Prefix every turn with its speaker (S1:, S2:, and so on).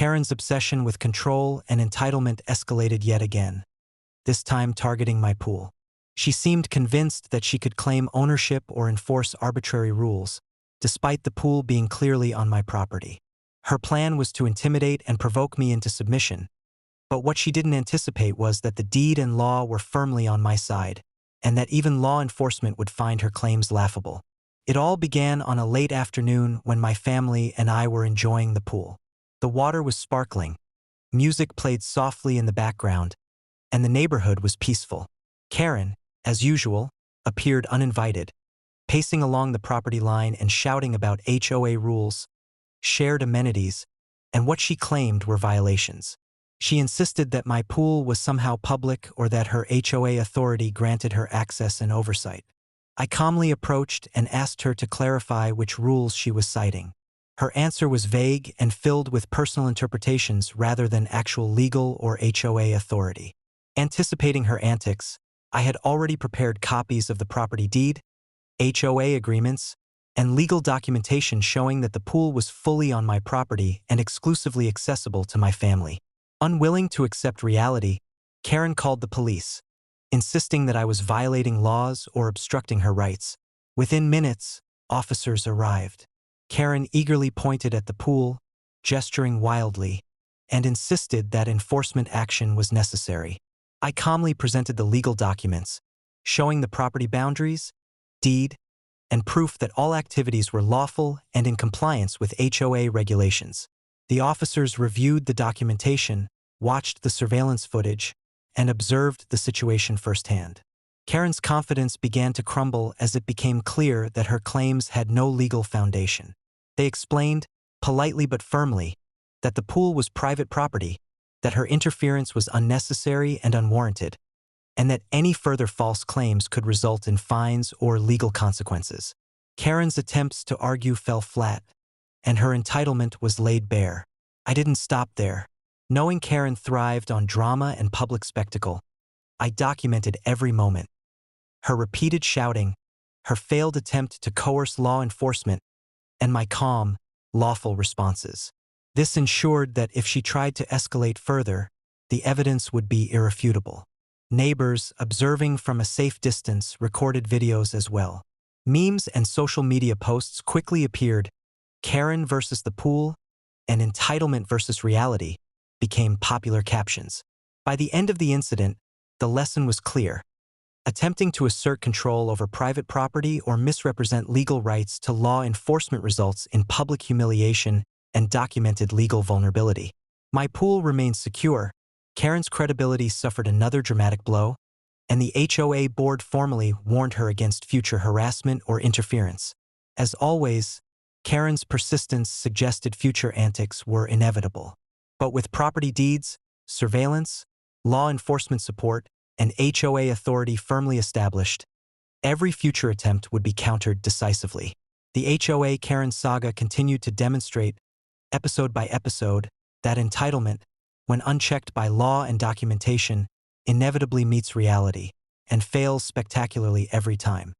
S1: Karen's obsession with control and entitlement escalated yet again, this time targeting my pool. She seemed convinced that she could claim ownership or enforce arbitrary rules, despite the pool being clearly on my property. Her plan was to intimidate and provoke me into submission, but what she didn't anticipate was that the deed and law were firmly on my side, and that even law enforcement would find her claims laughable. It all began on a late afternoon when my family and I were enjoying the pool. The water was sparkling, music played softly in the background, and the neighborhood was peaceful. Karen, as usual, appeared uninvited, pacing along the property line and shouting about HOA rules, shared amenities, and what she claimed were violations. She insisted that my pool was somehow public or that her HOA authority granted her access and oversight. I calmly approached and asked her to clarify which rules she was citing. Her answer was vague and filled with personal interpretations rather than actual legal or HOA authority. Anticipating her antics, I had already prepared copies of the property deed, HOA agreements, and legal documentation showing that the pool was fully on my property and exclusively accessible to my family. Unwilling to accept reality, Karen called the police, insisting that I was violating laws or obstructing her rights. Within minutes, officers arrived. Karen eagerly pointed at the pool, gesturing wildly, and insisted that enforcement action was necessary. I calmly presented the legal documents, showing the property boundaries, deed, and proof that all activities were lawful and in compliance with HOA regulations. The officers reviewed the documentation, watched the surveillance footage, and observed the situation firsthand. Karen's confidence began to crumble as it became clear that her claims had no legal foundation. They explained, politely but firmly, that the pool was private property, that her interference was unnecessary and unwarranted, and that any further false claims could result in fines or legal consequences. Karen's attempts to argue fell flat, and her entitlement was laid bare. I didn't stop there. Knowing Karen thrived on drama and public spectacle, I documented every moment. Her repeated shouting, her failed attempt to coerce law enforcement, and my calm, lawful responses. This ensured that if she tried to escalate further, the evidence would be irrefutable. Neighbors, observing from a safe distance, recorded videos as well. Memes and social media posts quickly appeared. Karen versus the pool and entitlement versus reality became popular captions. By the end of the incident, the lesson was clear. Attempting to assert control over private property or misrepresent legal rights to law enforcement results in public humiliation and documented legal vulnerability. My pool remained secure, Karen's credibility suffered another dramatic blow, and the HOA board formally warned her against future harassment or interference. As always, Karen's persistence suggested future antics were inevitable. But with property deeds, surveillance, law enforcement support, and HOA authority firmly established, every future attempt would be countered decisively. The HOA Karen saga continued to demonstrate, episode by episode, that entitlement, when unchecked by law and documentation, inevitably meets reality and fails spectacularly every time.